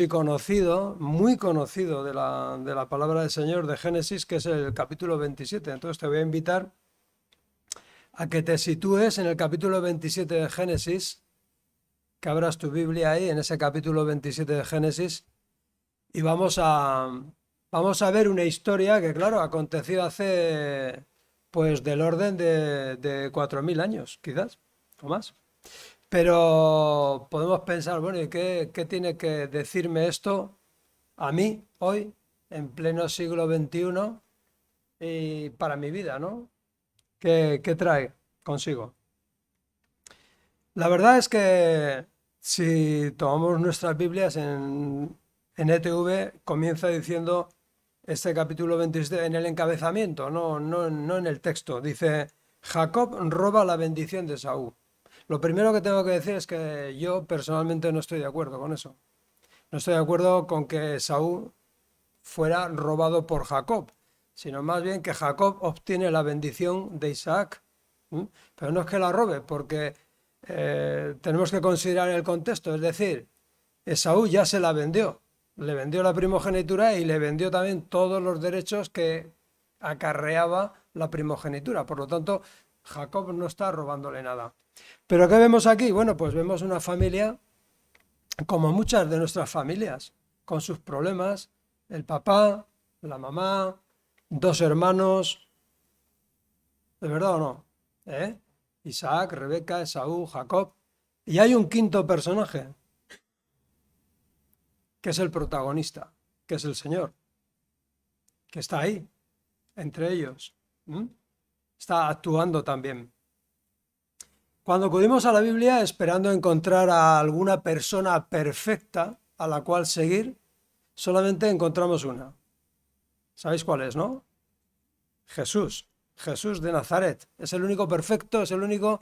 y conocido, muy conocido de la palabra del Señor de Génesis, que es el capítulo 27. Entonces te voy a invitar a que te sitúes en el capítulo 27 de Génesis, que abras tu Biblia ahí, en ese capítulo 27 de Génesis, y vamos a ver una historia que, claro, aconteció hace, pues, del orden de 4.000 años, quizás, o más. Pero podemos pensar, bueno, ¿y qué tiene que decirme esto a mí hoy, en pleno siglo XXI, y para mi vida, ¿no? ¿Qué trae consigo? La verdad es que si tomamos nuestras Biblias en ETV, comienza diciendo este capítulo 27 en el encabezamiento, no en el texto. Dice, Jacob roba la bendición de Saúl. Lo primero que tengo que decir es que yo personalmente no estoy de acuerdo con eso. No estoy de acuerdo con que Saúl fuera robado por Jacob, sino más bien que Jacob obtiene la bendición de Isaac. ¿M? Pero no es que la robe, porque tenemos que considerar el contexto, es decir, Esaú ya se la vendió, le vendió la primogenitura y le vendió también todos los derechos que acarreaba la primogenitura. Por lo tanto, Jacob no está robándole nada. ¿Pero qué vemos aquí? Bueno, pues vemos una familia como muchas de nuestras familias, con sus problemas, el papá, la mamá, dos hermanos, ¿de verdad o no? ¿Eh? Isaac, Rebeca, Esaú, Jacob. Y hay un quinto personaje, que es el protagonista, que es el Señor, que está ahí, entre ellos. ¿Mm? Está actuando también. Cuando acudimos a la Biblia esperando encontrar a alguna persona perfecta a la cual seguir, solamente encontramos una. ¿Sabéis cuál es, no? Jesús. Jesús de Nazaret. Es el único perfecto, es el único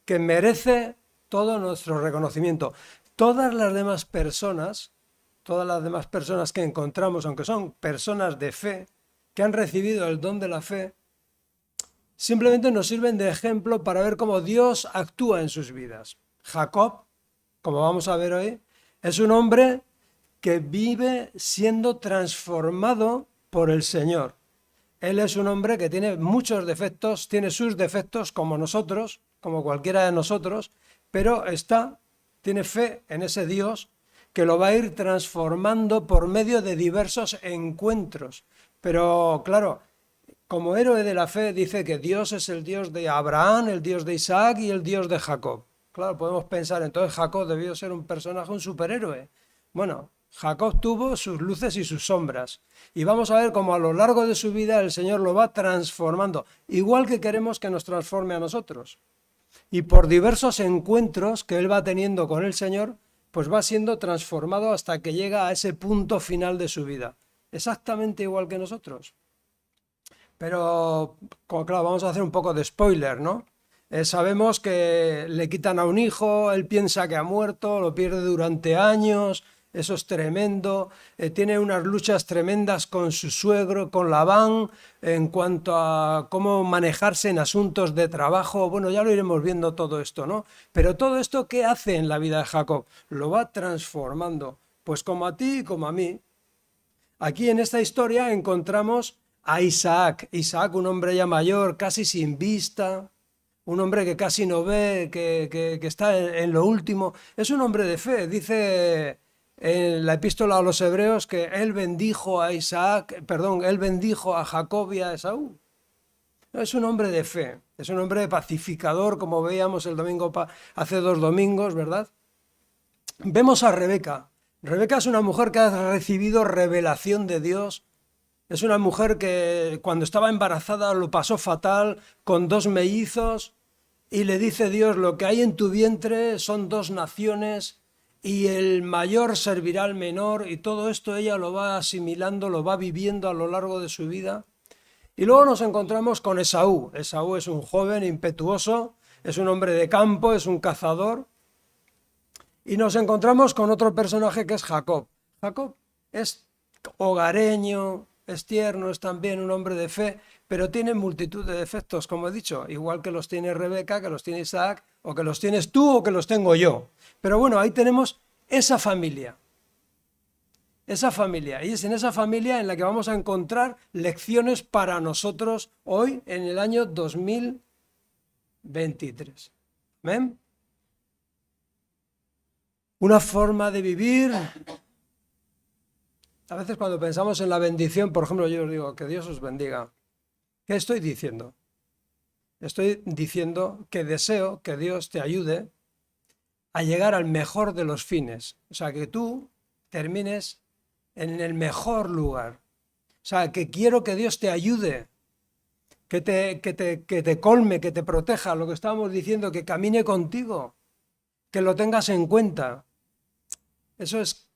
que merece todo nuestro reconocimiento. Todas las demás personas que encontramos, aunque son personas de fe, que han recibido el don de la fe, simplemente nos sirven de ejemplo para ver cómo Dios actúa en sus vidas. Jacob, como vamos a ver hoy, es un hombre que vive siendo transformado por el Señor. Él es un hombre que tiene muchos defectos, tiene sus defectos como nosotros, como cualquiera de nosotros, pero tiene fe en ese Dios que lo va a ir transformando por medio de diversos encuentros. Pero claro, como héroe de la fe dice que Dios es el Dios de Abraham, el Dios de Isaac y el Dios de Jacob. Claro, podemos pensar, entonces Jacob debió ser un personaje, un superhéroe. Bueno, Jacob tuvo sus luces y sus sombras. Y vamos a ver cómo a lo largo de su vida el Señor lo va transformando, igual que queremos que nos transforme a nosotros. Y por diversos encuentros que él va teniendo con el Señor, pues va siendo transformado hasta que llega a ese punto final de su vida. Exactamente igual que nosotros. Pero, claro, vamos a hacer un poco de spoiler, ¿no? Sabemos que le quitan a un hijo, él piensa que ha muerto, lo pierde durante años, eso es tremendo. Tiene unas luchas tremendas con su suegro, con Labán, en cuanto a cómo manejarse en asuntos de trabajo. Bueno, ya lo iremos viendo todo esto, ¿no? Pero todo esto, ¿qué hace en la vida de Jacob? Lo va transformando, pues como a ti y como a mí. Aquí en esta historia encontramos a Isaac. Isaac, un hombre ya mayor, casi sin vista, un hombre que casi no ve, que está en lo último. Es un hombre de fe. Dice en la epístola a los hebreos que él bendijo a él bendijo a Jacob y a Esaú. Es un hombre de fe, es un hombre pacificador, como veíamos el domingo hace 2 domingos, ¿verdad? Vemos a Rebeca. Rebeca es una mujer que ha recibido revelación de Dios. Es una mujer que cuando estaba embarazada lo pasó fatal con 2 mellizos y le dice Dios, lo que hay en tu vientre son 2 naciones y el mayor servirá al menor, y todo esto ella lo va asimilando, lo va viviendo a lo largo de su vida. Y luego nos encontramos con Esaú. Esaú es un joven impetuoso, es un hombre de campo, es un cazador. Y nos encontramos con otro personaje que es Jacob. Jacob es hogareño, es tierno, es también un hombre de fe, pero tiene multitud de defectos, como he dicho, igual que los tiene Rebeca, que los tiene Isaac, o que los tienes tú o que los tengo yo. Pero bueno, ahí tenemos esa familia. esa familia. Y es en esa familia en la que vamos a encontrar lecciones para nosotros hoy en el año 2023. ¿Amén? Una forma de vivir. A veces cuando pensamos en la bendición, por ejemplo, yo os digo, que Dios os bendiga. ¿Qué estoy diciendo? Estoy diciendo que deseo que Dios te ayude a llegar al mejor de los fines. O sea, que tú termines en el mejor lugar. O sea, que quiero que Dios te ayude, que te colme, que te proteja, lo que estábamos diciendo, que camine contigo, que lo tengas en cuenta. Eso es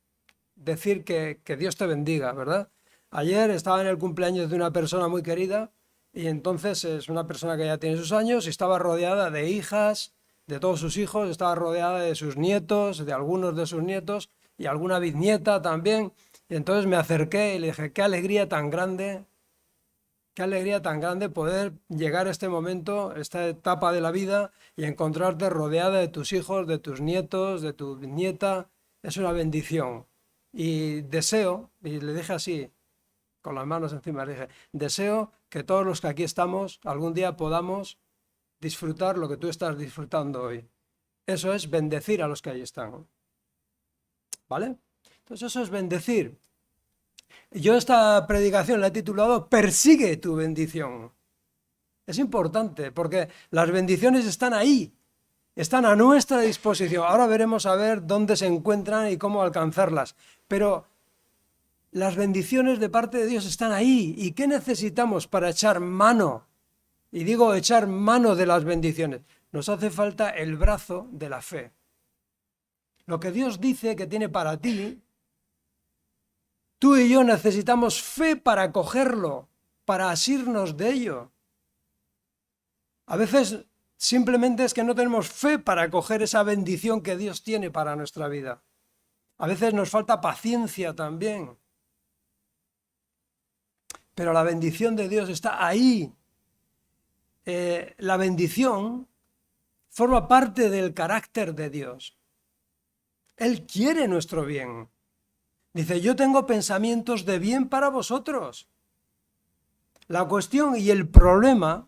decir que Dios te bendiga, ¿verdad? Ayer estaba en el cumpleaños de una persona muy querida y entonces es una persona que ya tiene sus años y estaba rodeada de hijas, de todos sus hijos, estaba rodeada de sus nietos, de algunos de sus nietos y alguna bisnieta también. Y entonces me acerqué y le dije, qué alegría tan grande poder llegar a este momento, esta etapa de la vida y encontrarte rodeada de tus hijos, de tus nietos, de tu bisnieta. Es una bendición. Y deseo, y le dije así, con las manos encima, le dije, deseo que todos los que aquí estamos algún día podamos disfrutar lo que tú estás disfrutando hoy. Eso es bendecir a los que ahí están. ¿Vale? Entonces eso es bendecir. Yo esta predicación la he titulado Persigue tu bendición. Es importante porque las bendiciones están ahí, están a nuestra disposición. Ahora veremos a ver dónde se encuentran y cómo alcanzarlas. Pero las bendiciones de parte de Dios están ahí. ¿Y qué necesitamos para echar mano? Y digo echar mano de las bendiciones. Nos hace falta el brazo de la fe. Lo que Dios dice que tiene para ti, tú y yo necesitamos fe para cogerlo, para asirnos de ello. A veces simplemente es que no tenemos fe para coger esa bendición que Dios tiene para nuestra vida. A veces nos falta paciencia también. Pero la bendición de Dios está ahí. La bendición forma parte del carácter de Dios. Él quiere nuestro bien. Dice, yo tengo pensamientos de bien para vosotros. La cuestión y el problema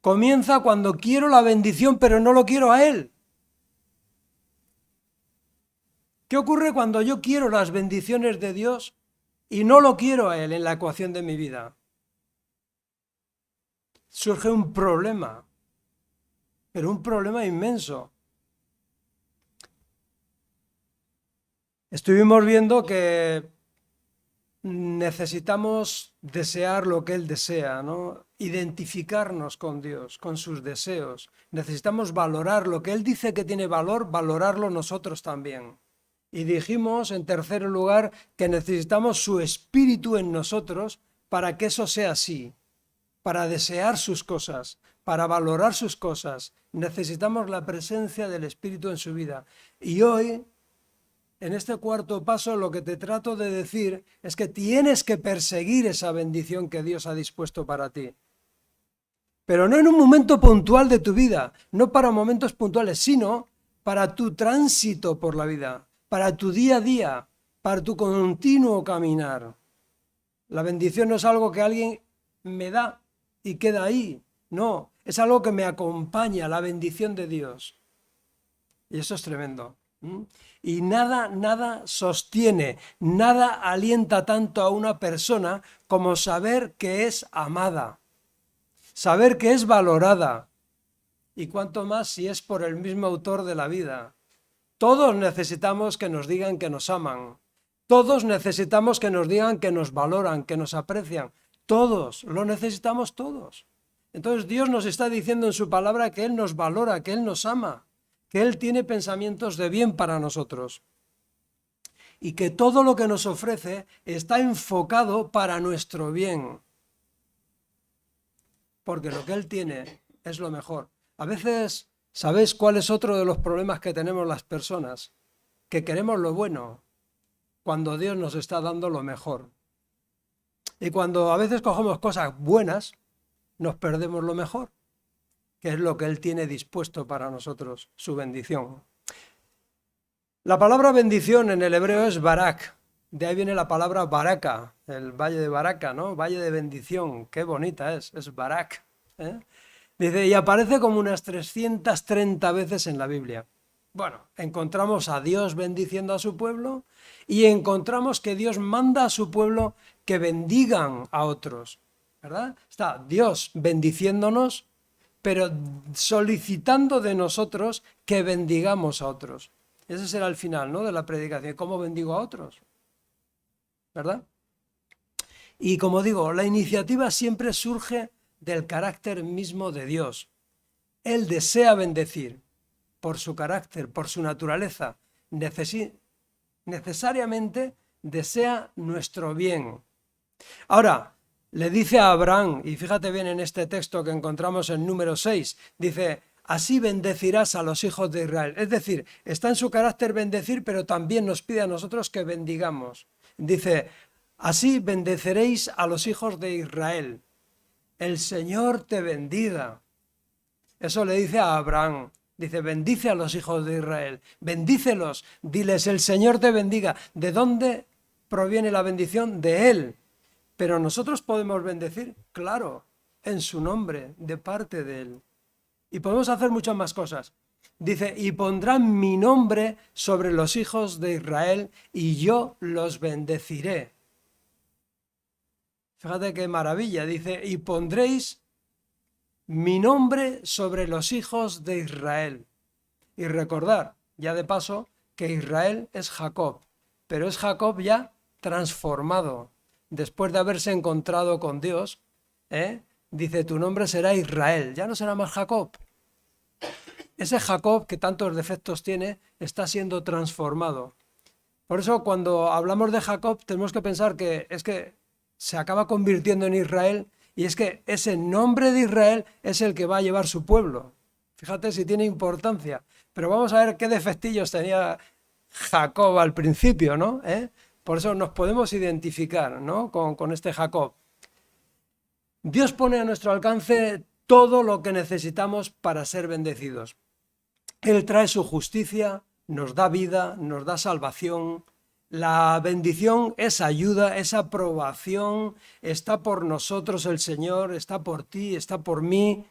comienza cuando quiero la bendición, pero no lo quiero a Él. ¿Qué ocurre cuando yo quiero las bendiciones de Dios y no lo quiero a Él en la ecuación de mi vida? Surge un problema, pero un problema inmenso. Estuvimos viendo que necesitamos desear lo que Él desea, ¿no? Identificarnos con Dios, con sus deseos. Necesitamos valorar lo que Él dice que tiene valor, valorarlo nosotros también. Y dijimos, en tercer lugar, que necesitamos su espíritu en nosotros para que eso sea así, para desear sus cosas, para valorar sus cosas. Necesitamos la presencia del espíritu en su vida. Y hoy, en este cuarto paso, lo que te trato de decir es que tienes que perseguir esa bendición que Dios ha dispuesto para ti. Pero no en un momento puntual de tu vida, no para momentos puntuales, sino para tu tránsito por la vida, para tu día a día, para tu continuo caminar. La bendición no es algo que alguien me da y queda ahí, no, es algo que me acompaña, la bendición de Dios. Y eso es tremendo. Y nada sostiene, nada alienta tanto a una persona como saber que es amada, saber que es valorada. Y cuanto más si es por el mismo autor de la vida. Todos necesitamos que nos digan que nos aman. Todos necesitamos que nos digan que nos valoran, que nos aprecian. Todos, lo necesitamos todos. Entonces Dios nos está diciendo en su palabra que Él nos valora, que Él nos ama, que Él tiene pensamientos de bien para nosotros. Y que todo lo que nos ofrece está enfocado para nuestro bien. Porque lo que Él tiene es lo mejor. A veces, ¿sabéis cuál es otro de los problemas que tenemos las personas? Que queremos lo bueno cuando Dios nos está dando lo mejor. Y cuando a veces cogemos cosas buenas, nos perdemos lo mejor, que es lo que Él tiene dispuesto para nosotros, su bendición. La palabra bendición en el hebreo es barak, De ahí viene la palabra Baraka, el valle de Baraka, ¿no? Valle de bendición, qué bonita es Barak. ¿Eh? Dice, y aparece como unas 330 veces en la Biblia. Bueno, encontramos a Dios bendiciendo a su pueblo y encontramos que Dios manda a su pueblo que bendigan a otros, ¿verdad? Está Dios bendiciéndonos, pero solicitando de nosotros que bendigamos a otros. Ese será el final, ¿no?, de la predicación. ¿Cómo bendigo a otros? ¿Verdad? Y como digo, la iniciativa siempre surge del carácter mismo de Dios. Él desea bendecir por su carácter, por su naturaleza. Necesariamente desea nuestro bien. Ahora, le dice a Abraham, y fíjate bien en este texto que encontramos en número 6, dice, así bendecirás a los hijos de Israel. Es decir, está en su carácter bendecir, pero también nos pide a nosotros que bendigamos. Dice, así bendeceréis a los hijos de Israel. El Señor te bendiga. Eso le dice a Abraham. Dice, bendice a los hijos de Israel. Bendícelos. Diles, el Señor te bendiga. ¿De dónde proviene la bendición? De Él. Pero nosotros podemos bendecir, claro, en su nombre, de parte de Él. Y podemos hacer muchas más cosas. Dice, y pondrán mi nombre sobre los hijos de Israel y yo los bendeciré. Fíjate qué maravilla. Dice, y pondréis mi nombre sobre los hijos de Israel. Y recordar, ya de paso, que Israel es Jacob, pero es Jacob ya transformado. Después de haberse encontrado con Dios, dice, tu nombre será Israel, ya no será más Jacob. Ese Jacob que tantos defectos tiene está siendo transformado. Por eso cuando hablamos de Jacob tenemos que pensar que es que se acaba convirtiendo en Israel y es que ese nombre de Israel es el que va a llevar su pueblo. Fíjate si tiene importancia. Pero vamos a ver qué defectillos tenía Jacob al principio, ¿no? Por eso nos podemos identificar, ¿no?, con este Jacob. Dios pone a nuestro alcance todo lo que necesitamos para ser bendecidos. Él trae su justicia, nos da vida, nos da salvación. La bendición es ayuda, es aprobación, está por nosotros el Señor, está por ti, está por mí.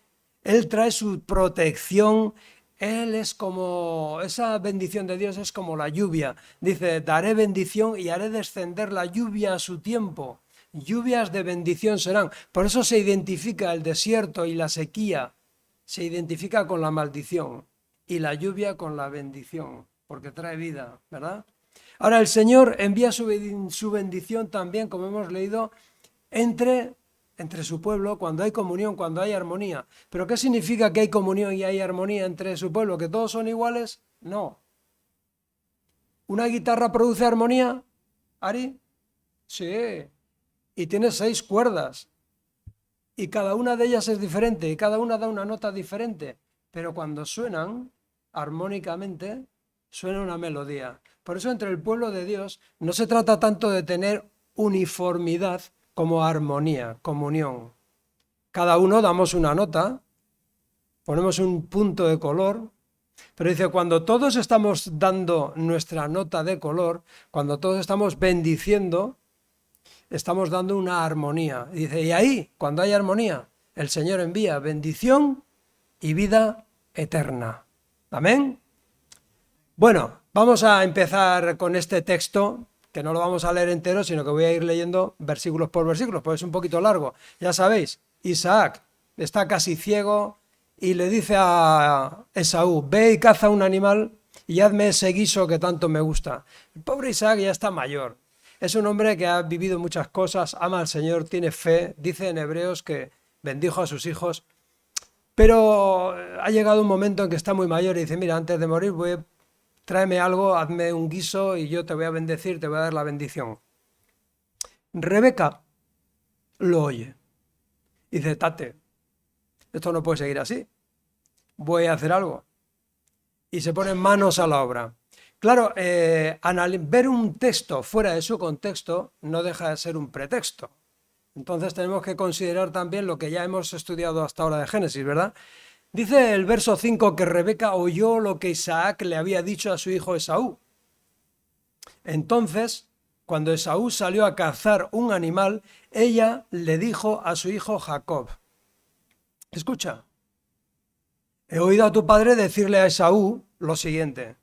Él trae su protección. Él es como, esa bendición de Dios es como la lluvia. Dice, daré bendición y haré descender la lluvia a su tiempo. Lluvias de bendición serán. Por eso se identifica el desierto y la sequía. Se identifica con la maldición y la lluvia con la bendición, porque trae vida, ¿verdad? Ahora el Señor envía su bendición también, como hemos leído, entre su pueblo, cuando hay comunión, cuando hay armonía. ¿Pero qué significa que hay comunión y hay armonía entre su pueblo? ¿Que todos son iguales? No. ¿Una guitarra produce armonía, Ari? Sí. Y tiene 6 cuerdas. Y cada una de ellas es diferente, y cada una da una nota diferente. Pero cuando suenan armónicamente, suena una melodía. Por eso entre el pueblo de Dios no se trata tanto de tener uniformidad como armonía, comunión. Cada uno damos una nota, ponemos un punto de color, pero dice, cuando todos estamos dando nuestra nota de color, cuando todos estamos bendiciendo, estamos dando una armonía. Y dice, y ahí, cuando hay armonía, el Señor envía bendición y vida eterna. Amén. Bueno, vamos a empezar con este texto, que no lo vamos a leer entero, sino que voy a ir leyendo versículos por versículos, pues es un poquito largo. Ya sabéis, Isaac está casi ciego y le dice a Esaú, ve y caza un animal y hazme ese guiso que tanto me gusta. El pobre Isaac ya está mayor. Es un hombre que ha vivido muchas cosas, ama al Señor, tiene fe, dice en Hebreos que bendijo a sus hijos, pero ha llegado un momento en que está muy mayor y dice, mira, antes de morir tráeme algo, hazme un guiso y yo te voy a bendecir, te voy a dar la bendición. Rebeca lo oye y dice, tate, esto no puede seguir así, voy a hacer algo. Y se pone manos a la obra. Claro, ver un texto fuera de su contexto no deja de ser un pretexto. Entonces tenemos que considerar también lo que ya hemos estudiado hasta ahora de Génesis, ¿verdad? Dice el verso 5 que Rebeca oyó lo que Isaac le había dicho a su hijo Esaú. Entonces, cuando Esaú salió a cazar un animal, ella le dijo a su hijo Jacob, escucha, he oído a tu padre decirle a Esaú lo siguiente,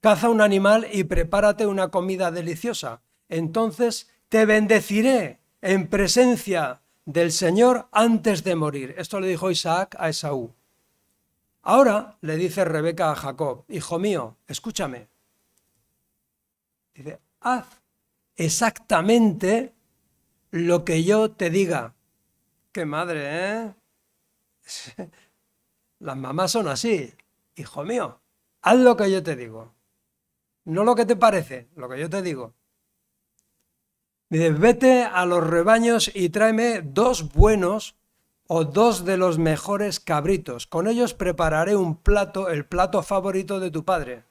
caza un animal y prepárate una comida deliciosa, entonces te bendeciré en presencia del Señor antes de morir. Esto le dijo Isaac a Esaú. Ahora le dice Rebeca a Jacob, hijo mío, escúchame. Dice, haz exactamente lo que yo te diga. ¡Qué madre, eh! Las mamás son así. Hijo mío, haz lo que yo te digo. No lo que te parece, lo que yo te digo. Dice, vete a los rebaños y tráeme 2 buenos o 2 de los mejores cabritos. Con ellos prepararé un plato, el plato favorito de tu padre.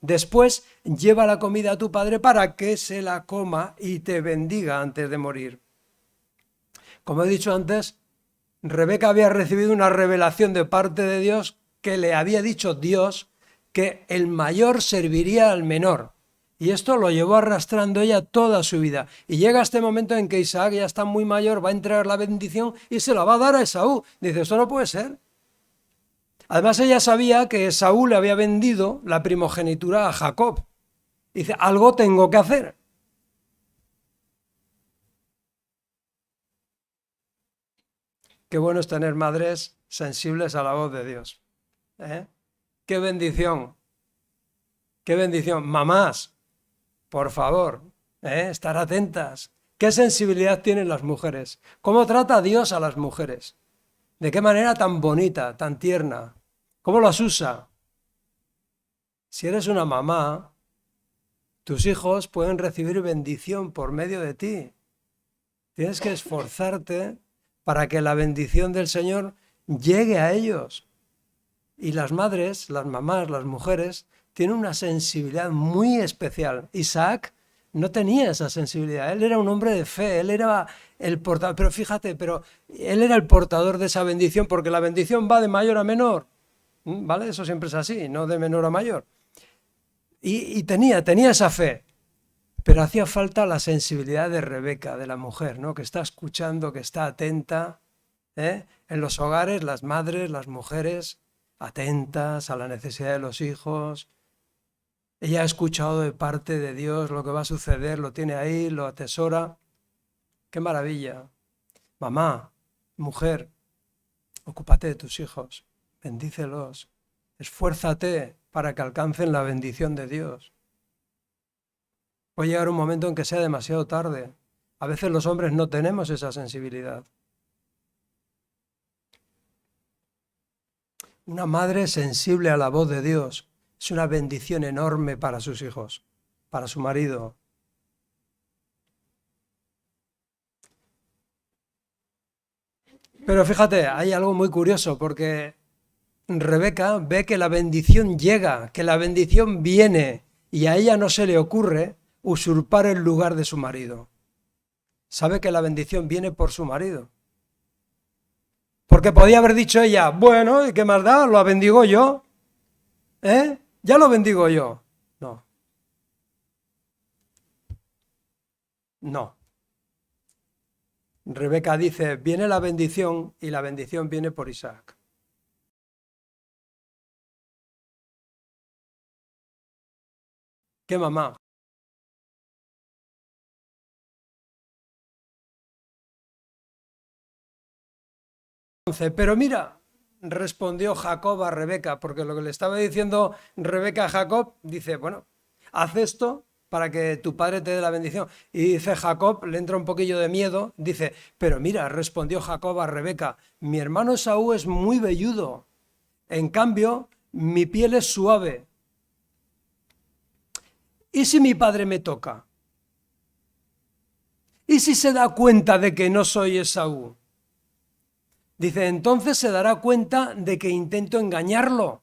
Después lleva la comida a tu padre para que se la coma y te bendiga antes de morir. Como he dicho antes, Rebeca había recibido una revelación de parte de Dios que le había dicho Dios que el mayor serviría al menor. Y esto lo llevó arrastrando ella toda su vida. Y llega este momento en que Isaac ya está muy mayor, va a entregar la bendición y se la va a dar a Esaú. Dice, esto no puede ser. Además ella sabía que Esaú le había vendido la primogenitura a Jacob. Dice, algo tengo que hacer. Qué bueno es tener madres sensibles a la voz de Dios. ¿Eh? ¡Qué bendición! ¡Qué bendición! Mamás, por favor, estar atentas. ¿Qué sensibilidad tienen las mujeres? ¿Cómo trata Dios a las mujeres? ¿De qué manera tan bonita, tan tierna? ¿Cómo las usa? Si eres una mamá, tus hijos pueden recibir bendición por medio de ti. Tienes que esforzarte para que la bendición del Señor llegue a ellos. Y las madres, las mamás, las mujeres, tienen una sensibilidad muy especial. Isaac no tenía esa sensibilidad. Él era un hombre de fe, él era el portador, pero fíjate, él era el portador de esa bendición, porque la bendición va de mayor a menor, ¿vale? Eso siempre es así, no de menor a mayor. Y tenía esa fe, pero hacía falta la sensibilidad de Rebeca, de la mujer, ¿no? Que está escuchando, que está atenta, ¿eh? En los hogares, las madres, las mujeres, atentas a la necesidad de los hijos. Ella ha escuchado de parte de Dios lo que va a suceder, lo tiene ahí, lo atesora. ¡Qué maravilla! Mamá, mujer, ocúpate de tus hijos, bendícelos, esfuérzate para que alcancen la bendición de Dios. Puede llegar un momento en que sea demasiado tarde. A veces los hombres no tenemos esa sensibilidad. Una madre sensible a la voz de Dios es una bendición enorme para sus hijos, para su marido. Pero fíjate, hay algo muy curioso, porque Rebeca ve que la bendición llega, que la bendición viene, y a ella no se le ocurre usurpar el lugar de su marido. Sabe que la bendición viene por su marido. Porque podía haber dicho ella, bueno, ¿y qué más da? Lo bendigo yo. Ya lo bendigo yo. No. No. Rebeca dice, viene la bendición y la bendición viene por Isaac. ¿Qué mamá? Pero mira, respondió Jacob a Rebeca, porque lo que le estaba diciendo Rebeca a Jacob, dice, bueno, haz esto para que tu padre te dé la bendición. Y dice Jacob, le entra un poquillo de miedo, dice, pero mira, respondió Jacob a Rebeca, mi hermano Esaú es muy velludo, en cambio, mi piel es suave. ¿Y si mi padre me toca? ¿Y si se da cuenta de que no soy Esaú? Dice, entonces se dará cuenta de que intento engañarlo.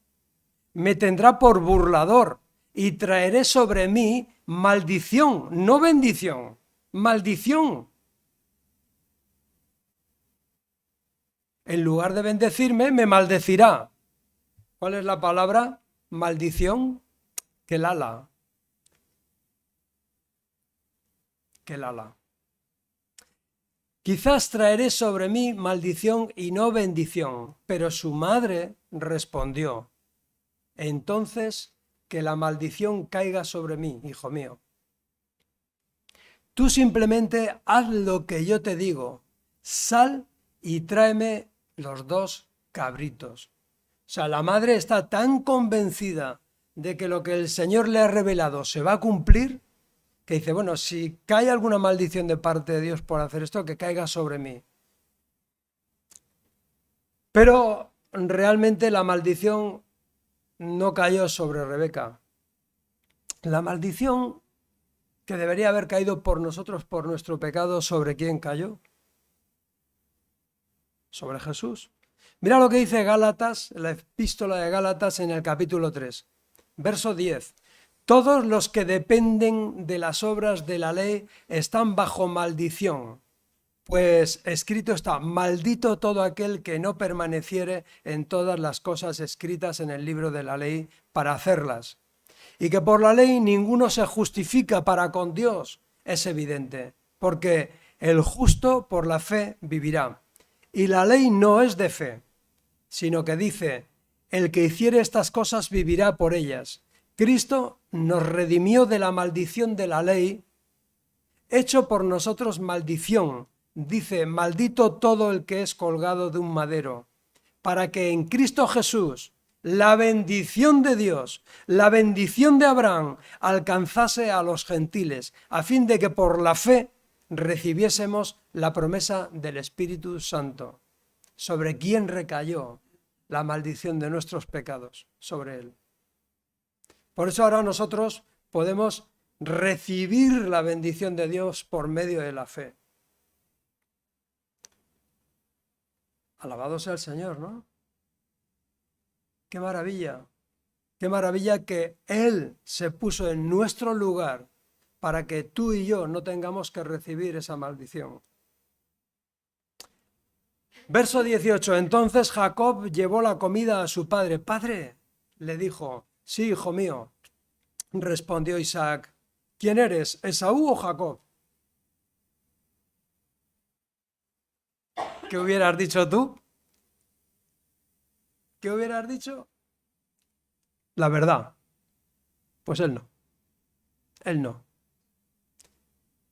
Me tendrá por burlador y traeré sobre mí maldición, no bendición, maldición. En lugar de bendecirme, me maldecirá. ¿Cuál es la palabra? Maldición, que lala. Kelala. Quizás traeré sobre mí maldición y no bendición. Pero su madre respondió: entonces que la maldición caiga sobre mí, hijo mío. Tú simplemente haz lo que yo te digo. Sal y tráeme los 2 cabritos. O sea, la madre está tan convencida de que lo que el Señor le ha revelado se va a cumplir, que dice, bueno, si cae alguna maldición de parte de Dios por hacer esto, que caiga sobre mí. Pero realmente la maldición no cayó sobre Rebeca. La maldición que debería haber caído por nosotros, por nuestro pecado, ¿sobre quién cayó? Sobre Jesús. Mira lo que dice Gálatas, la epístola de Gálatas en el capítulo 3, verso 10. Todos los que dependen de las obras de la ley están bajo maldición. Pues escrito está: maldito todo aquel que no permaneciere en todas las cosas escritas en el libro de la ley para hacerlas. Y que por la ley ninguno se justifica para con Dios, es evidente, porque el justo por la fe vivirá. Y la ley no es de fe, sino que dice: el que hiciere estas cosas vivirá por ellas. Cristo nos redimió de la maldición de la ley, hecho por nosotros maldición. Dice: maldito todo el que es colgado de un madero, para que en Cristo Jesús la bendición de Dios, la bendición de Abraham, alcanzase a los gentiles, a fin de que por la fe recibiésemos la promesa del Espíritu Santo. ¿Sobre quién recayó la maldición de nuestros pecados? Sobre él. Por eso ahora nosotros podemos recibir la bendición de Dios por medio de la fe. Alabado sea el Señor, ¿no? ¡Qué maravilla! ¡Qué maravilla que Él se puso en nuestro lugar para que tú y yo no tengamos que recibir esa maldición! Verso 18. Entonces Jacob llevó la comida a su padre. Padre, le dijo. Sí, hijo mío, respondió Isaac. ¿Quién eres, Esaú o Jacob? ¿Qué hubieras dicho tú? ¿Qué hubieras dicho? La verdad. Pues él no. Él no.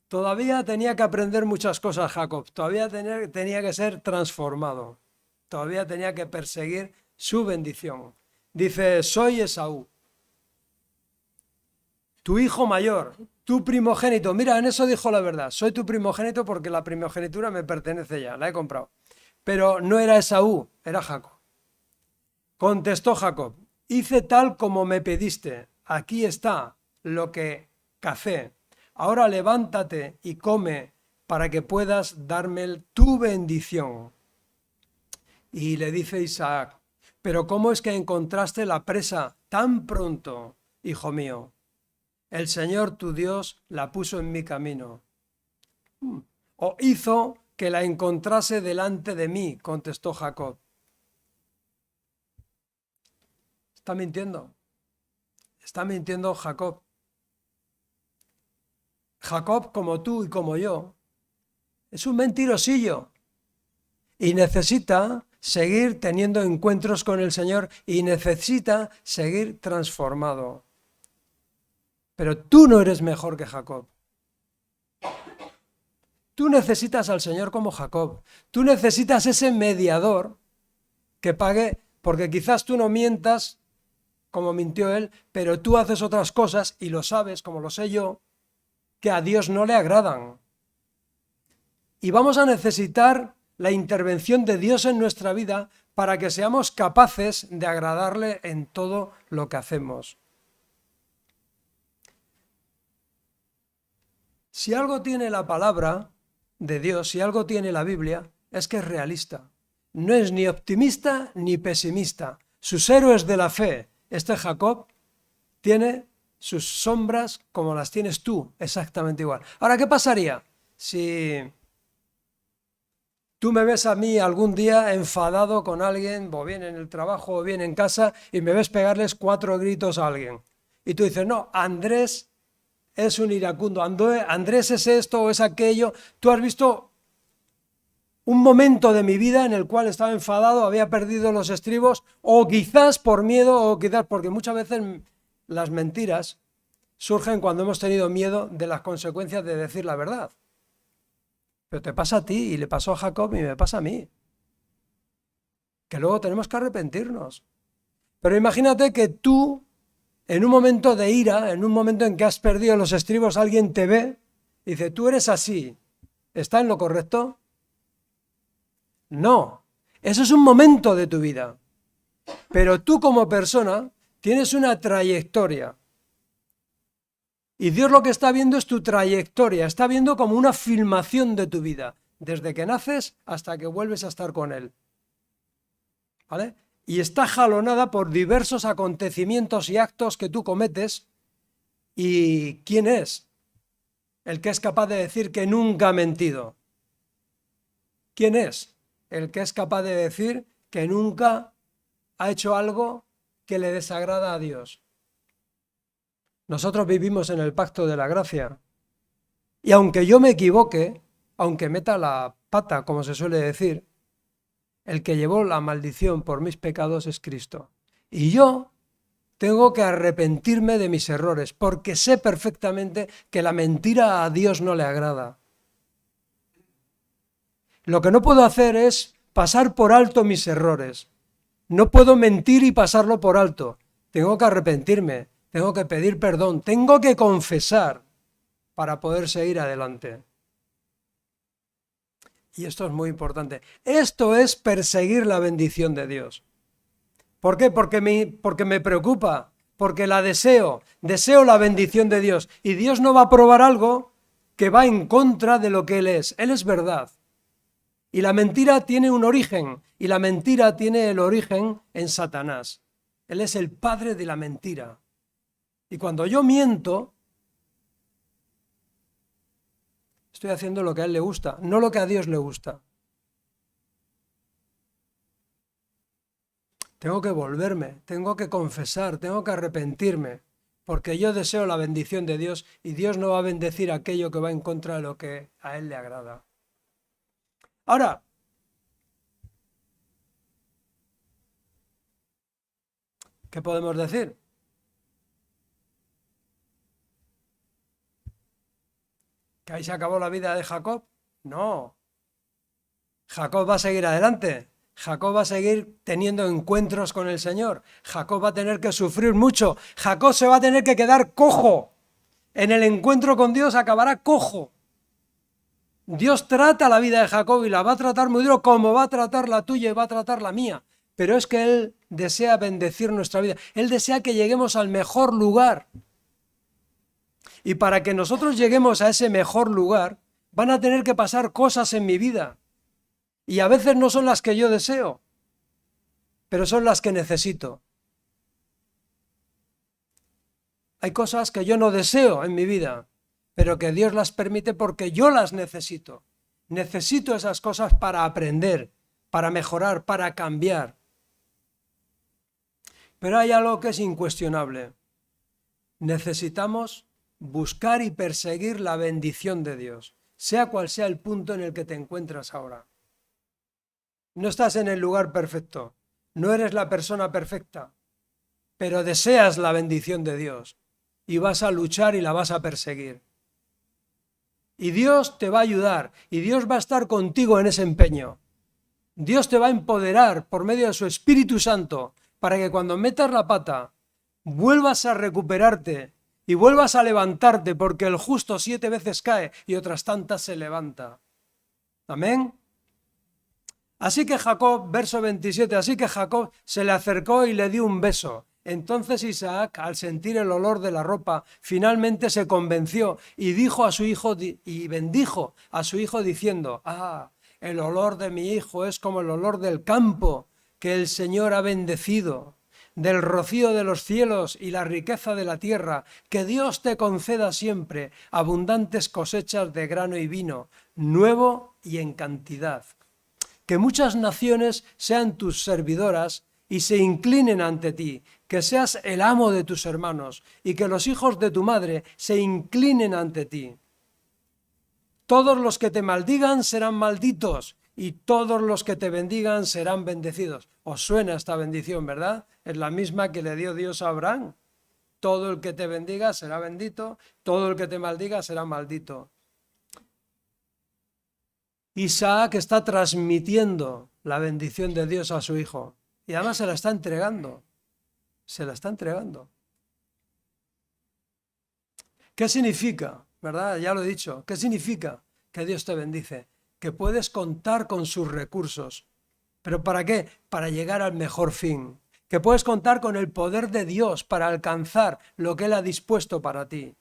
Todavía tenía que aprender muchas cosas Jacob. Todavía tenía que ser transformado. Todavía tenía que perseguir su bendición. Dice: soy Esaú, tu hijo mayor, tu primogénito. Mira, en eso dijo la verdad. Soy tu primogénito porque la primogenitura me pertenece ya, la he comprado. Pero no era Esaú, era Jacob. Contestó Jacob: hice tal como me pediste. Aquí está lo que cacé. Ahora levántate y come para que puedas darme tu bendición. Y le dice Isaac: pero ¿cómo es que encontraste la presa tan pronto, hijo mío? El Señor tu Dios la puso en mi camino. O hizo que la encontrase delante de mí, contestó Jacob. Está mintiendo. Está mintiendo Jacob. Jacob, como tú y como yo, es un mentirosillo y necesita seguir teniendo encuentros con el Señor y necesita seguir transformado. Pero tú no eres mejor que Jacob. Tú necesitas al Señor como Jacob. Tú necesitas ese mediador que pague, porque quizás tú no mientas como mintió él, pero tú haces otras cosas y lo sabes, como lo sé yo, que a Dios no le agradan. Y vamos a necesitar la intervención de Dios en nuestra vida para que seamos capaces de agradarle en todo lo que hacemos. Si algo tiene la palabra de Dios, si algo tiene la Biblia, es que es realista. No es ni optimista ni pesimista. Sus héroes de la fe, Jacob, tiene sus sombras como las tienes tú, exactamente igual. Ahora, ¿qué pasaría si tú me ves a mí algún día enfadado con alguien, o bien en el trabajo o bien en casa, y me ves pegarles 4 gritos a alguien? Y tú dices: no, Andrés es un iracundo, Andrés es esto o es aquello. Tú has visto un momento de mi vida en el cual estaba enfadado, había perdido los estribos, o quizás por miedo, o quizás porque muchas veces las mentiras surgen cuando hemos tenido miedo de las consecuencias de decir la verdad. Pero te pasa a ti, y le pasó a Jacob, y me pasa a mí. Que luego tenemos que arrepentirnos. Pero imagínate que tú, en un momento de ira, en un momento en que has perdido los estribos, alguien te ve y dice, tú eres así, ¿está en lo correcto? No, eso es un momento de tu vida. Pero tú como persona tienes una trayectoria. Y Dios lo que está viendo es tu trayectoria, está viendo como una filmación de tu vida, desde que naces hasta que vuelves a estar con Él. ¿Vale? Y está jalonada por diversos acontecimientos y actos que tú cometes. ¿Y quién es el que es capaz de decir que nunca ha mentido? ¿Quién es el que es capaz de decir que nunca ha hecho algo que le desagrada a Dios? Nosotros vivimos en el pacto de la gracia. Y aunque yo me equivoque, aunque meta la pata, como se suele decir, el que llevó la maldición por mis pecados es Cristo. Y yo tengo que arrepentirme de mis errores, porque sé perfectamente que la mentira a Dios no le agrada. Lo que no puedo hacer es pasar por alto mis errores. No puedo mentir y pasarlo por alto. Tengo que arrepentirme, tengo que pedir perdón, tengo que confesar para poder seguir adelante. Y esto es muy importante. Esto es perseguir la bendición de Dios. ¿Por qué? Porque me preocupa, porque la deseo la bendición de Dios. Y Dios no va a aprobar algo que va en contra de lo que Él es. Él es verdad. Y la mentira tiene un origen, y la mentira tiene el origen en Satanás. Él es el padre de la mentira. Y cuando yo miento, estoy haciendo lo que a Él le gusta, no lo que a Dios le gusta. Tengo que volverme, tengo que confesar, tengo que arrepentirme, porque yo deseo la bendición de Dios y Dios no va a bendecir aquello que va en contra de lo que a Él le agrada. Ahora, ¿qué podemos decir? ¿Que ahí se acabó la vida de Jacob? No. Jacob va a seguir adelante. Jacob va a seguir teniendo encuentros con el Señor. Jacob va a tener que sufrir mucho. Jacob se va a tener que quedar cojo. En el encuentro con Dios acabará cojo. Dios trata la vida de Jacob y la va a tratar muy duro, como va a tratar la tuya y va a tratar la mía. Pero es que Él desea bendecir nuestra vida. Él desea que lleguemos al mejor lugar. Y para que nosotros lleguemos a ese mejor lugar, van a tener que pasar cosas en mi vida. Y a veces no son las que yo deseo, pero son las que necesito. Hay cosas que yo no deseo en mi vida, pero que Dios las permite porque yo las necesito. Necesito esas cosas para aprender, para mejorar, para cambiar. Pero hay algo que es incuestionable. Necesitamos buscar y perseguir la bendición de Dios, sea cual sea el punto en el que te encuentras ahora. No estás en el lugar perfecto, no eres la persona perfecta, pero deseas la bendición de Dios y vas a luchar y la vas a perseguir. Y Dios te va a ayudar y Dios va a estar contigo en ese empeño. Dios te va a empoderar por medio de su Espíritu Santo para que cuando metas la pata vuelvas a recuperarte y vuelvas a levantarte, porque el justo 7 veces cae y otras tantas se levanta. Amén. Así que Jacob, verso 27, así que Jacob se le acercó y le dio un beso. Entonces Isaac, al sentir el olor de la ropa, finalmente se convenció y dijo a su hijo y bendijo a su hijo diciendo: el olor de mi hijo es como el olor del campo que el Señor ha bendecido, del rocío de los cielos y la riqueza de la tierra. Que Dios te conceda siempre abundantes cosechas de grano y vino, nuevo y en cantidad. Que muchas naciones sean tus servidoras y se inclinen ante ti, que seas el amo de tus hermanos y que los hijos de tu madre se inclinen ante ti. Todos los que te maldigan serán malditos y todos los que te bendigan serán bendecidos. Os suena esta bendición, ¿verdad? Es la misma que le dio Dios a Abraham. Todo el que te bendiga será bendito, todo el que te maldiga será maldito. Isaac está transmitiendo la bendición de Dios a su hijo y además se la está entregando. Se la está entregando. ¿Qué significa? ¿Verdad? Ya lo he dicho. ¿Qué significa que Dios te bendice? Que puedes contar con sus recursos. ¿Pero para qué? Para llegar al mejor fin. Que puedes contar con el poder de Dios para alcanzar lo que Él ha dispuesto para ti.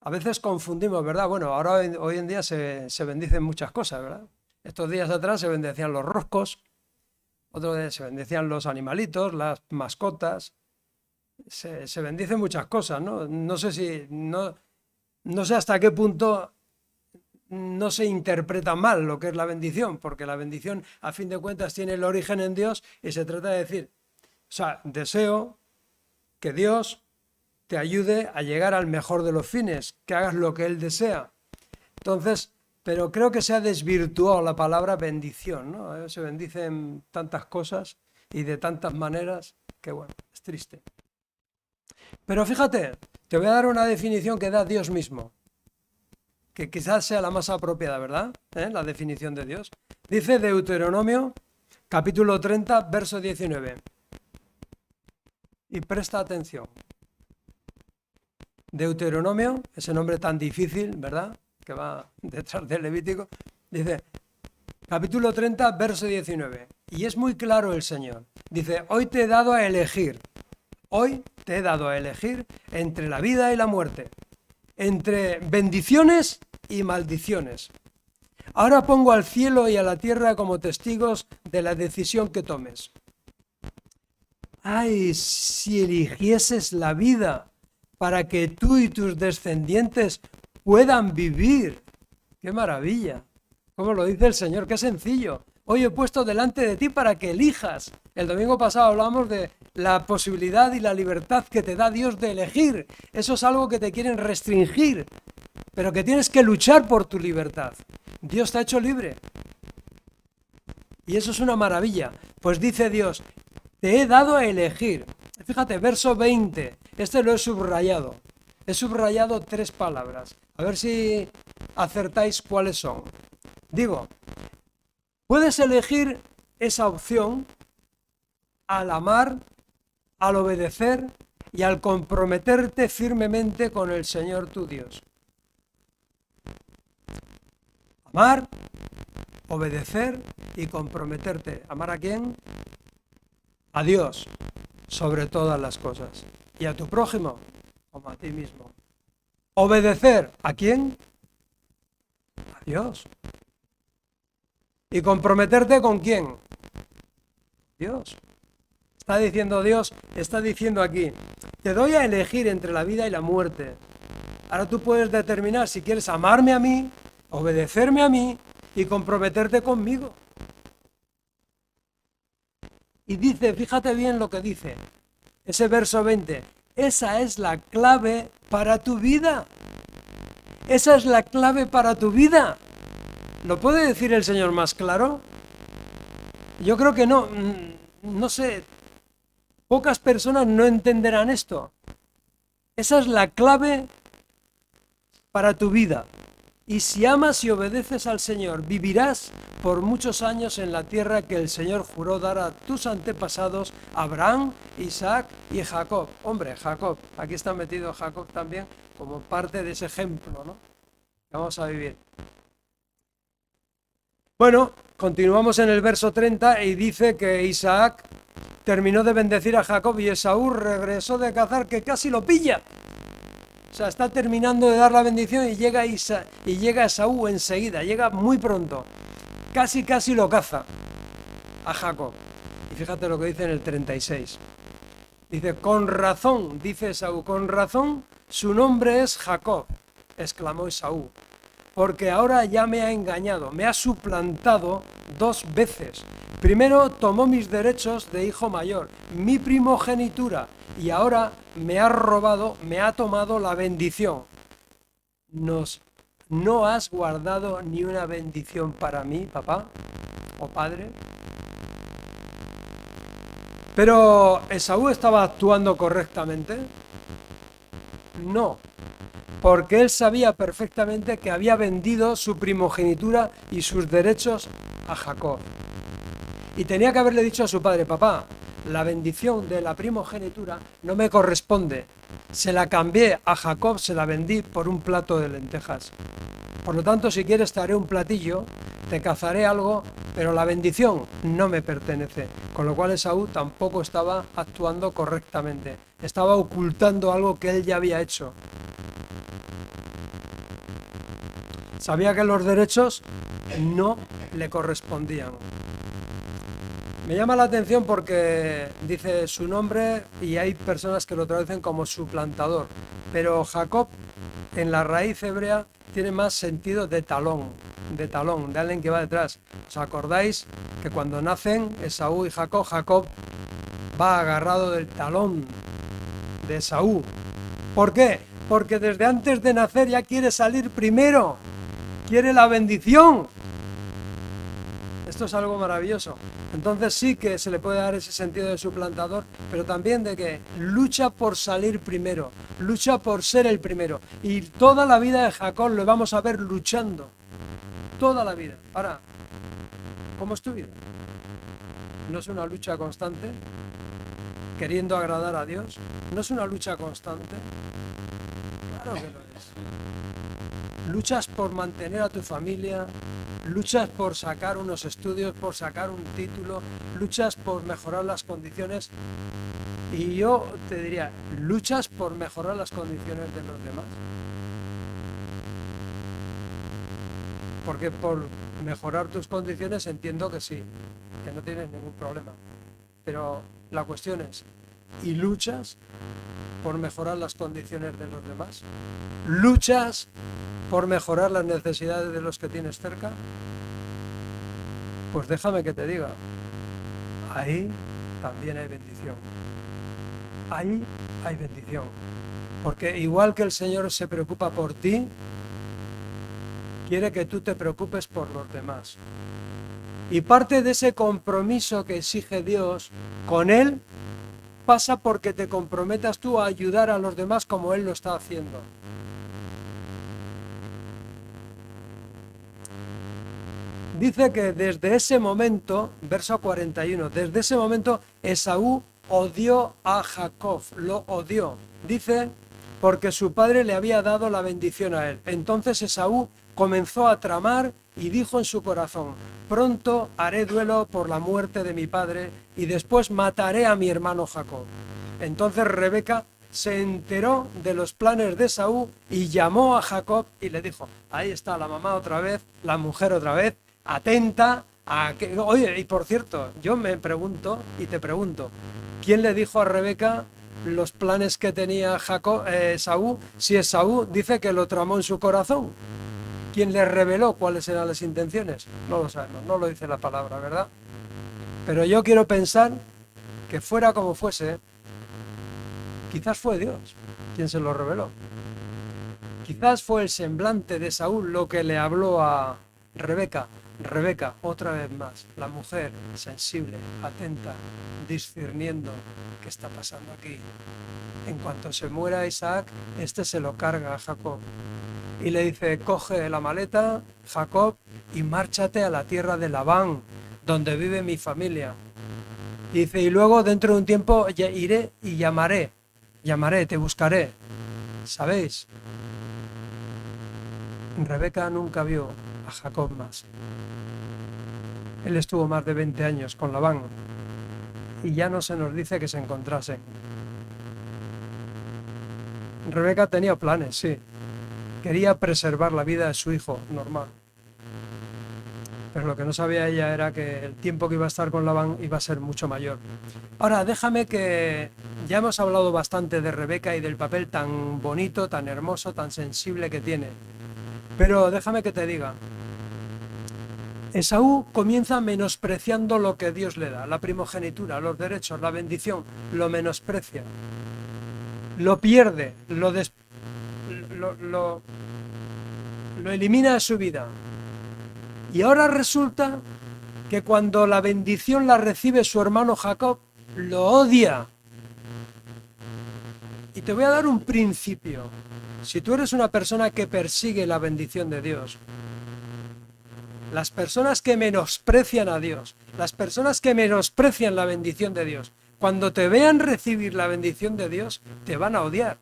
A veces confundimos, ¿verdad? Bueno, ahora hoy en día se bendicen muchas cosas, ¿verdad? Estos días atrás se bendecían los roscos, otros días se bendecían los animalitos, las mascotas. Se bendicen muchas cosas, ¿no? No sé hasta qué punto no se interpreta mal lo que es la bendición, porque la bendición, a fin de cuentas, tiene el origen en Dios y se trata de decir, o sea, deseo que Dios te ayude a llegar al mejor de los fines, que hagas lo que Él desea. Entonces, pero creo que se ha desvirtuado la palabra bendición, ¿no? Se bendicen tantas cosas y de tantas maneras que, bueno, es triste. Pero fíjate, te voy a dar una definición que da Dios mismo, que quizás sea la más apropiada, ¿verdad? La definición de Dios. Dice Deuteronomio, capítulo 30, verso 19. Y presta atención. Deuteronomio, ese nombre tan difícil, ¿verdad? Que va detrás del Levítico. Dice, capítulo 30, verso 19. Y es muy claro el Señor. Dice, hoy te he dado a elegir. Hoy te he dado a elegir entre la vida y la muerte, entre bendiciones y maldiciones. Ahora pongo al cielo y a la tierra como testigos de la decisión que tomes. ¡Ay, si eligieses la vida para que tú y tus descendientes puedan vivir! ¡Qué maravilla! ¿Cómo lo dice el Señor? ¡Qué sencillo! Hoy he puesto delante de ti para que elijas. El domingo pasado hablamos de la posibilidad y la libertad que te da Dios de elegir. Eso es algo que te quieren restringir, pero que tienes que luchar por tu libertad. Dios te ha hecho libre. Y eso es una maravilla. Pues dice Dios, te he dado a elegir. Fíjate, verso 20. Este lo he subrayado. He subrayado 3 palabras. A ver si acertáis cuáles son. Digo, puedes elegir esa opción al amar, al obedecer y al comprometerte firmemente con el Señor tu Dios. Amar, obedecer y comprometerte. ¿Amar a quién? A Dios, sobre todas las cosas. ¿Y a tu prójimo? Como a ti mismo. ¿Obedecer a quién? A Dios. ¿Y comprometerte con quién? Dios. Está diciendo Dios, está diciendo aquí, te doy a elegir entre la vida y la muerte. Ahora tú puedes determinar si quieres amarme a mí, obedecerme a mí y comprometerte conmigo. Y dice, fíjate bien lo que dice, ese verso 20, esa es la clave para tu vida. Esa es la clave para tu vida. ¿Lo puede decir el Señor más claro? Yo creo que no, no sé, pocas personas no entenderán esto. Esa es la clave para tu vida. Y si amas y obedeces al Señor, vivirás por muchos años en la tierra que el Señor juró dar a tus antepasados, Abraham, Isaac y Jacob. Hombre, Jacob, aquí está metido Jacob también como parte de ese ejemplo, ¿no? Que vamos a vivir. Bueno, continuamos en el verso 30 y dice que Isaac terminó de bendecir a Jacob y Esaú regresó de cazar que casi lo pilla. O sea, está terminando de dar la bendición y llega Esaú enseguida, llega muy pronto. Casi lo caza a Jacob. Y fíjate lo que dice en el 36. Dice, con razón, dice Esaú, con razón, su nombre es Jacob, exclamó Esaú, porque ahora ya me ha engañado, me ha suplantado 2 veces. Primero tomó mis derechos de hijo mayor, mi primogenitura, y ahora me ha robado, me ha tomado la bendición. ¿No has guardado ni una bendición para mí, papá o padre? Pero ¿Esaú estaba actuando correctamente? No, porque él sabía perfectamente que había vendido su primogenitura y sus derechos a Jacob. Y tenía que haberle dicho a su padre: papá, la bendición de la primogenitura no me corresponde. Se la cambié a Jacob, se la vendí por un plato de lentejas. Por lo tanto, si quieres te haré un platillo, te cazaré algo, pero la bendición no me pertenece. Con lo cual Esaú tampoco estaba actuando correctamente. Estaba ocultando algo que él ya había hecho. Sabía que los derechos no le correspondían. Me llama la atención porque dice su nombre y hay personas que lo traducen como suplantador, pero Jacob en la raíz hebrea tiene más sentido de talón, de alguien que va detrás. ¿Os acordáis que cuando nacen Esaú y Jacob, Jacob va agarrado del talón de Esaú? ¿Por qué? Porque desde antes de nacer ya quiere salir primero, quiere la bendición. Esto es algo maravilloso. Entonces sí que se le puede dar ese sentido de suplantador, pero también de que lucha por salir primero, lucha por ser el primero. Y toda la vida de Jacob lo vamos a ver luchando. Toda la vida. Ahora, ¿cómo es tu vida? ¿No es una lucha constante? ¿Queriendo agradar a Dios? ¿No es una lucha constante? Claro que lo es. Luchas por mantener a tu familia, luchas por sacar unos estudios, por sacar un título, luchas por mejorar las condiciones. Y yo te diría, ¿luchas por mejorar las condiciones de los demás? Porque por mejorar tus condiciones entiendo que sí, que no tienes ningún problema. Pero la cuestión es, ¿y luchas por mejorar las condiciones de los demás? ¿Luchas por mejorar las necesidades de los que tienes cerca? Pues déjame que te diga, ahí también hay bendición. Ahí hay bendición. Porque igual que el Señor se preocupa por ti, quiere que tú te preocupes por los demás. Y parte de ese compromiso que exige Dios con Él pasa porque te comprometas tú a ayudar a los demás como Él lo está haciendo. Dice que desde ese momento, verso 41, desde ese momento Esaú odió a Jacob, lo odió. Dice, porque su padre le había dado la bendición a él. Entonces Esaú comenzó a tramar y dijo en su corazón: pronto haré duelo por la muerte de mi padre y después mataré a mi hermano Jacob. Entonces Rebeca se enteró de los planes de Esaú y llamó a Jacob y le dijo: ahí está la mamá otra vez, la mujer otra vez, atenta a que... Oye, y por cierto, yo me pregunto y te pregunto, ¿quién le dijo a Rebeca los planes que tenía Esaú? Si Esaú dice que lo tramó en su corazón. ¿Quién le reveló cuáles eran las intenciones? No lo sabemos, no lo dice la palabra, ¿verdad? Pero yo quiero pensar que fuera como fuese, quizás fue Dios quien se lo reveló. Quizás fue el semblante de Saúl lo que le habló a Rebeca. Rebeca, otra vez más, la mujer sensible, atenta, discerniendo qué está pasando aquí. En cuanto se muera Isaac, este se lo carga a Jacob. Y le dice: coge la maleta, Jacob, y márchate a la tierra de Labán, donde vive mi familia. Y dice: y luego dentro de un tiempo iré y llamaré, te buscaré. ¿Sabéis? Rebeca nunca vio a Jacob más. Él estuvo más de 20 años con Labán y ya no se nos dice que se encontrasen. Rebeca tenía planes, sí. Quería preservar la vida de su hijo, normal. Pero lo que no sabía ella era que el tiempo que iba a estar con Labán iba a ser mucho mayor. Ahora, déjame que... Ya hemos hablado bastante de Rebeca y del papel tan bonito, tan hermoso, tan sensible que tiene. Pero déjame que te diga, Esaú comienza menospreciando lo que Dios le da, la primogenitura, los derechos, la bendición, lo menosprecia, lo pierde, lo elimina de su vida. Y ahora resulta que cuando la bendición la recibe su hermano Jacob, lo odia. Y te voy a dar un principio. Si tú eres una persona que persigue la bendición de Dios, las personas que menosprecian a Dios, las personas que menosprecian la bendición de Dios, cuando te vean recibir la bendición de Dios, te van a odiar.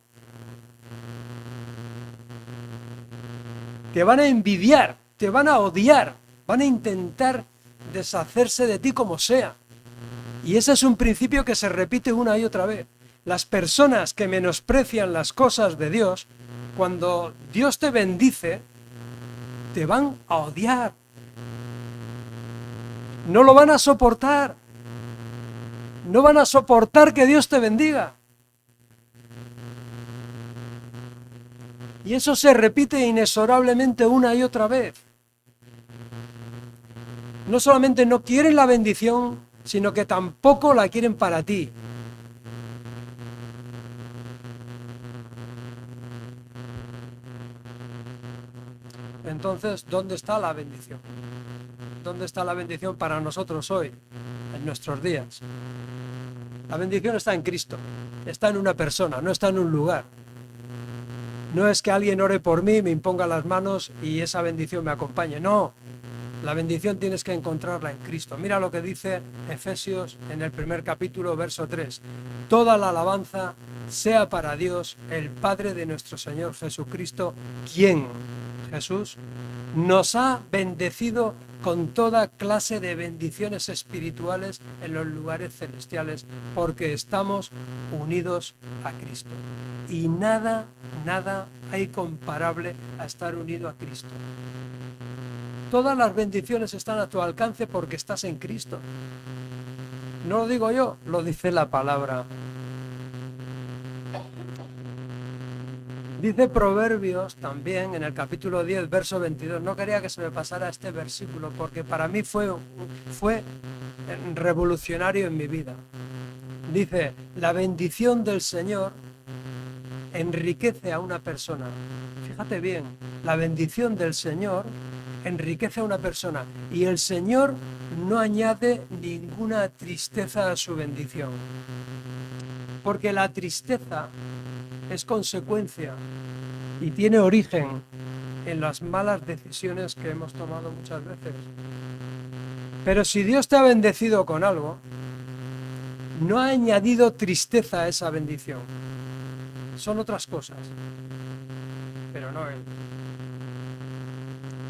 Te van a envidiar, te van a odiar, van a intentar deshacerse de ti como sea. Y ese es un principio que se repite una y otra vez. Las personas que menosprecian las cosas de Dios, cuando Dios te bendice, te van a odiar. No lo van a soportar. No van a soportar que Dios te bendiga. Y eso se repite inexorablemente una y otra vez. No solamente no quieren la bendición, sino que tampoco la quieren para ti. Entonces, ¿dónde está la bendición? ¿Dónde está la bendición para nosotros hoy, en nuestros días? La bendición está en Cristo, está en una persona, no está en un lugar. No es que alguien ore por mí, me imponga las manos y esa bendición me acompañe. No, la bendición tienes que encontrarla en Cristo. Mira lo que dice Efesios en el primer capítulo, verso 3. Toda la alabanza sea para Dios, el Padre de nuestro Señor Jesucristo, quien, Jesús, nos ha bendecido con toda clase de bendiciones espirituales en los lugares celestiales, porque estamos unidos a Cristo. Y nada hay comparable a estar unido a Cristo. Todas las bendiciones están a tu alcance porque estás en Cristo. No lo digo yo, lo dice la palabra. Dice Proverbios también en el capítulo 10, verso 22. No quería que se me pasara este versículo porque para mí fue revolucionario en mi vida. Dice, la bendición del Señor enriquece a una persona. Fíjate bien, la bendición del Señor enriquece a una persona y el Señor no añade ninguna tristeza a su bendición. Porque la tristeza es consecuencia y tiene origen en las malas decisiones que hemos tomado muchas veces. Pero si Dios te ha bendecido con algo, no ha añadido tristeza a esa bendición. Son otras cosas, pero no Él.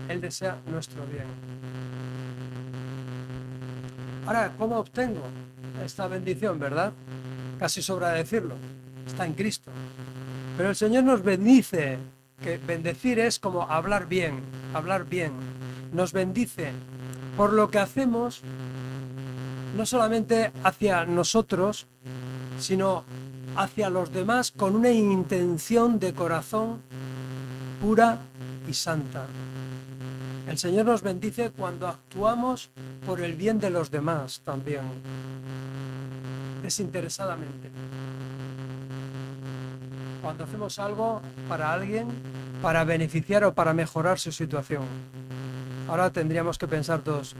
Él desea nuestro bien. Ahora, ¿cómo obtengo esta bendición, verdad? Casi sobra decirlo. Está en Cristo. Pero el Señor nos bendice, que bendecir es como hablar bien, hablar bien. Nos bendice por lo que hacemos, no solamente hacia nosotros, sino hacia los demás con una intención de corazón pura y santa. El Señor nos bendice cuando actuamos por el bien de los demás también, desinteresadamente. Cuando hacemos algo para alguien, para beneficiar o para mejorar su situación. Ahora tendríamos que pensar todos,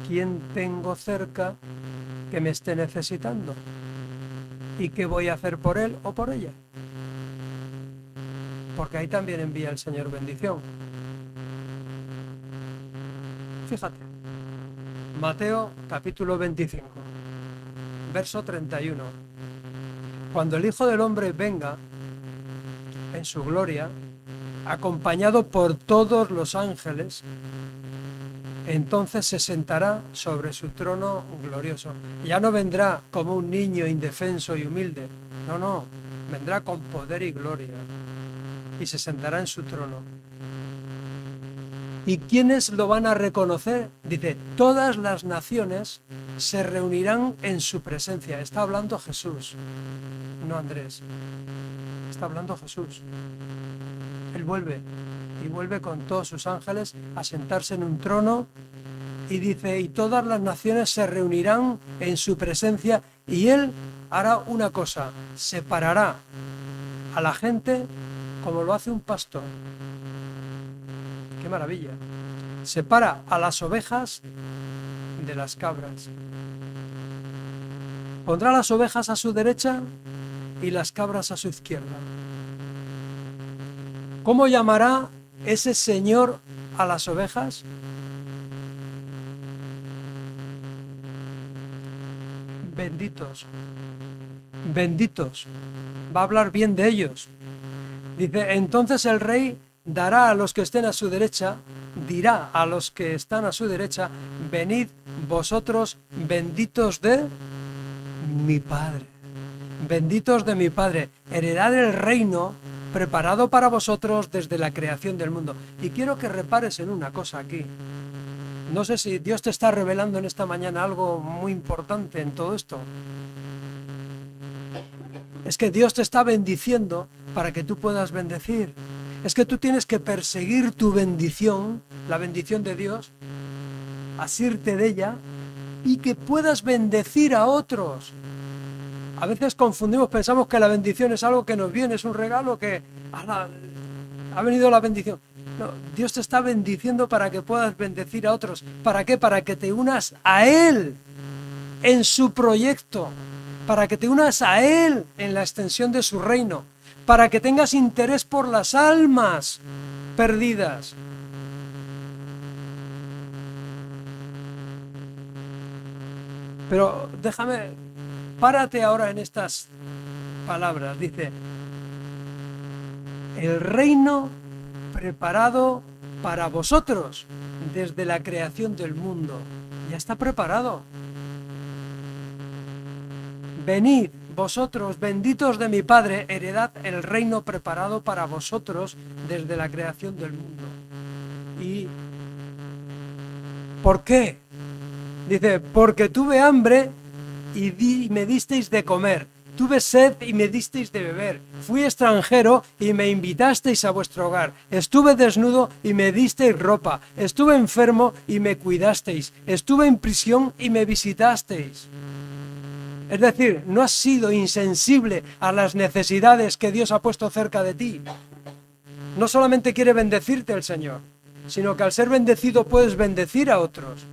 ¿quién tengo cerca que me esté necesitando? ¿Y qué voy a hacer por él o por ella? Porque ahí también envía el Señor bendición. Fíjate, Mateo capítulo 25, verso 31. Cuando el Hijo del Hombre venga en su gloria, acompañado por todos los ángeles, entonces se sentará sobre su trono glorioso. Ya no vendrá como un niño indefenso y humilde, no, vendrá con poder y gloria y se sentará en su trono. ¿Y quiénes lo van a reconocer? Dice, todas las naciones se reunirán en su presencia. Está hablando Jesús, no Andrés. Está hablando Jesús. Él vuelve y vuelve con todos sus ángeles a sentarse en un trono Y dice, y todas las naciones se reunirán en su presencia y él hará una cosa, separará a la gente como lo hace un pastor. ¡Qué maravilla! Separa a las ovejas de las cabras. Pondrá las ovejas a su derecha y las cabras a su izquierda. ¿Cómo llamará ese Señor a las ovejas? Benditos. Benditos. Va a hablar bien de ellos. Dice, entonces el rey dará a los que estén a su derecha, dirá a los que están a su derecha, venid vosotros benditos de mi Padre. Benditos de mi Padre, heredad el reino preparado para vosotros desde la creación del mundo. Y quiero que repares en una cosa aquí. No sé si Dios te está revelando en esta mañana algo muy importante en todo esto. Es que Dios te está bendiciendo para que tú puedas bendecir. Es que tú tienes que perseguir tu bendición, la bendición de Dios, asirte de ella y que puedas bendecir a otros. A veces confundimos, pensamos que la bendición es algo que nos viene, es un regalo que ha venido la bendición. No, Dios te está bendiciendo para que puedas bendecir a otros. ¿Para qué? Para que te unas a Él en su proyecto, para que te unas a Él en la extensión de su reino, para que tengas interés por las almas perdidas. Pero déjame, párate ahora en estas palabras. Dice, el reino preparado para vosotros desde la creación del mundo. Ya está preparado. Venid, vosotros, benditos de mi Padre, heredad el reino preparado para vosotros desde la creación del mundo. ¿Y por qué? Dice, porque tuve hambre y me disteis de comer. Tuve sed y me disteis de beber. Fui extranjero y me invitasteis a vuestro hogar. Estuve desnudo y me disteis ropa. Estuve enfermo y me cuidasteis. Estuve en prisión y me visitasteis. Es decir, no has sido insensible a las necesidades que Dios ha puesto cerca de ti. No solamente quiere bendecirte el Señor, sino que al ser bendecido puedes bendecir a otros.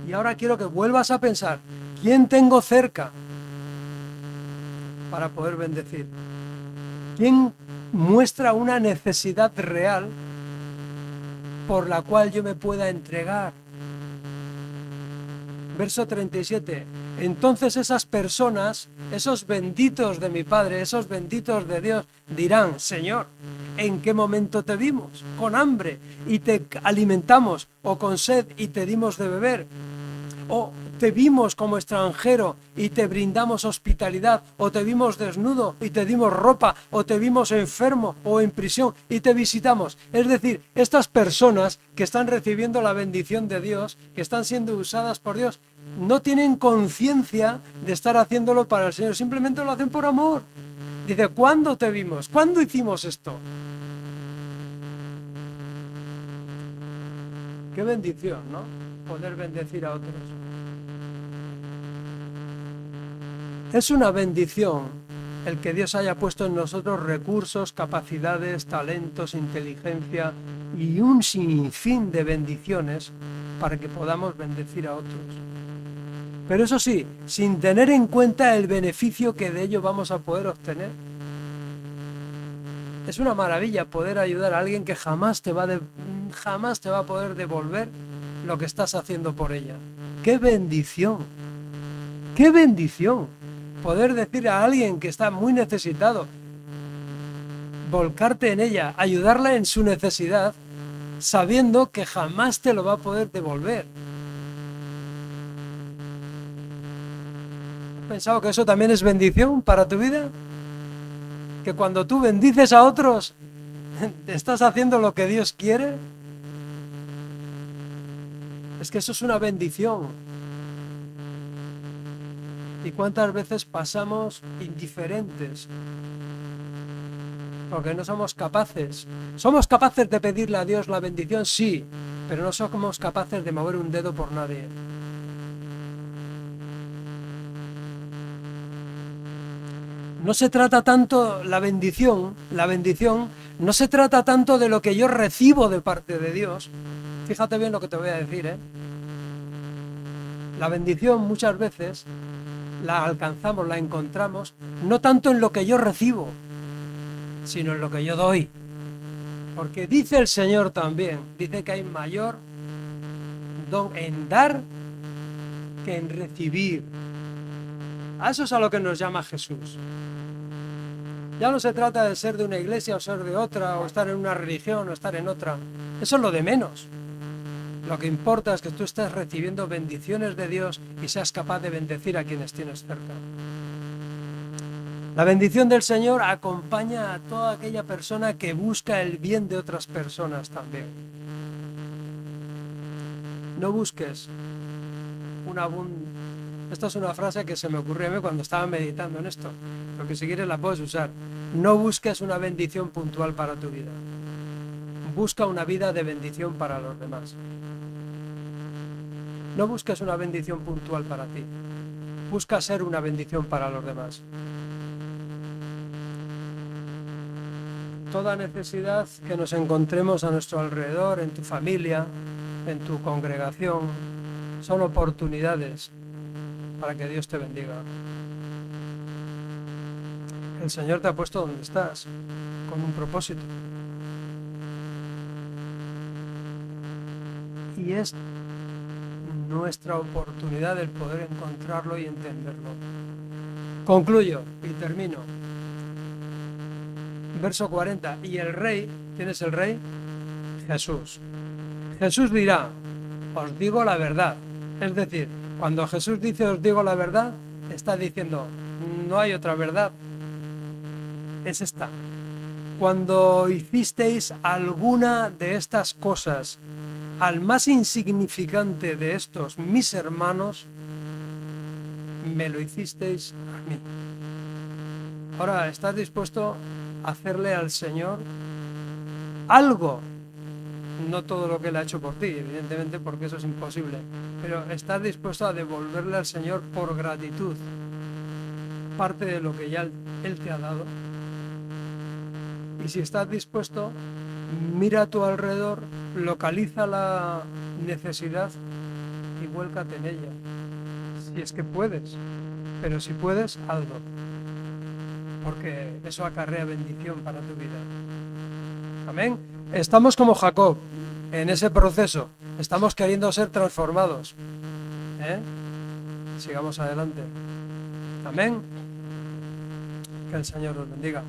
Y ahora quiero que vuelvas a pensar, ¿quién tengo cerca para poder bendecir? ¿Quién muestra una necesidad real por la cual yo me pueda entregar? Verso 37. Entonces esas personas, esos benditos de mi Padre, esos benditos de Dios, dirán, Señor, ¿en qué momento te vimos? Con hambre y te alimentamos, o con sed y te dimos de beber. O te vimos como extranjero y te brindamos hospitalidad, o te vimos desnudo y te dimos ropa, o te vimos enfermo o en prisión y te visitamos. Es decir, estas personas que están recibiendo la bendición de Dios, que están siendo usadas por Dios, no tienen conciencia de estar haciéndolo para el Señor, simplemente lo hacen por amor. Dice, ¿cuándo te vimos? ¿Cuándo hicimos esto? Qué bendición, ¿no? Poder bendecir a otros. Es una bendición el que Dios haya puesto en nosotros recursos, capacidades, talentos, inteligencia y un sinfín de bendiciones para que podamos bendecir a otros. Pero eso sí, sin tener en cuenta el beneficio que de ello vamos a poder obtener. Es una maravilla poder ayudar a alguien que jamás te va a poder devolver lo que estás haciendo por ella. ¡Qué bendición! ¡Qué bendición! Poder decir a alguien que está muy necesitado, volcarte en ella, ayudarla en su necesidad, sabiendo que jamás te lo va a poder devolver. ¿Has pensado que eso también es bendición para tu vida? Que cuando tú bendices a otros, ¿estás haciendo lo que Dios quiere? Es que eso es una bendición. ¿Y cuántas veces pasamos indiferentes porque no somos capaces. ¿Somos capaces de pedirle a Dios la bendición? Sí, pero no somos capaces de mover un dedo por nadie. No se trata tanto la bendición no se trata tanto de lo que yo recibo de parte de Dios. Fíjate bien lo que te voy a decir, ¿eh? La bendición muchas veces la alcanzamos, la encontramos, no tanto en lo que yo recibo, sino en lo que yo doy. Porque dice el Señor también, dice que hay mayor don en dar que en recibir. A eso es a lo que nos llama Jesús. Ya no se trata de ser de una iglesia o ser de otra, o estar en una religión o estar en otra. Eso es lo de menos. Lo que importa es que tú estés recibiendo bendiciones de Dios y seas capaz de bendecir a quienes tienes cerca. La bendición del Señor acompaña a toda aquella persona que busca el bien de otras personas también. No busques Esta es una frase que se me ocurrió a mí cuando estaba meditando en esto, porque si quieres la puedes usar. No busques una bendición puntual para tu vida. Busca una vida de bendición para los demás. No busques una bendición puntual para ti. Busca ser una bendición para los demás. Toda necesidad que nos encontremos a nuestro alrededor, en tu familia, en tu congregación, son oportunidades para que Dios te bendiga. El Señor te ha puesto donde estás, con un propósito. Y es nuestra oportunidad el poder encontrarlo y entenderlo. Concluyo y termino. Verso 40. Y el rey, ¿quién es el rey? Jesús. Jesús dirá, os digo la verdad. Es decir, cuando Jesús dice os digo la verdad, está diciendo, no hay otra verdad. Es esta. Cuando hicisteis alguna de estas cosas al más insignificante de estos mis hermanos, me lo hicisteis a mí. Ahora, ¿estás dispuesto a hacerle al Señor algo? No todo lo que Él ha hecho por ti, evidentemente, porque eso es imposible, pero ¿estás dispuesto a devolverle al Señor por gratitud parte de lo que ya Él te ha dado? Y si estás dispuesto, mira a tu alrededor, localiza la necesidad y vuélcate en ella. Si es que puedes, pero si puedes, hazlo. Porque eso acarrea bendición para tu vida. Amén. Estamos como Jacob, en ese proceso. Estamos queriendo ser transformados. Sigamos adelante. Amén. Que el Señor os bendiga.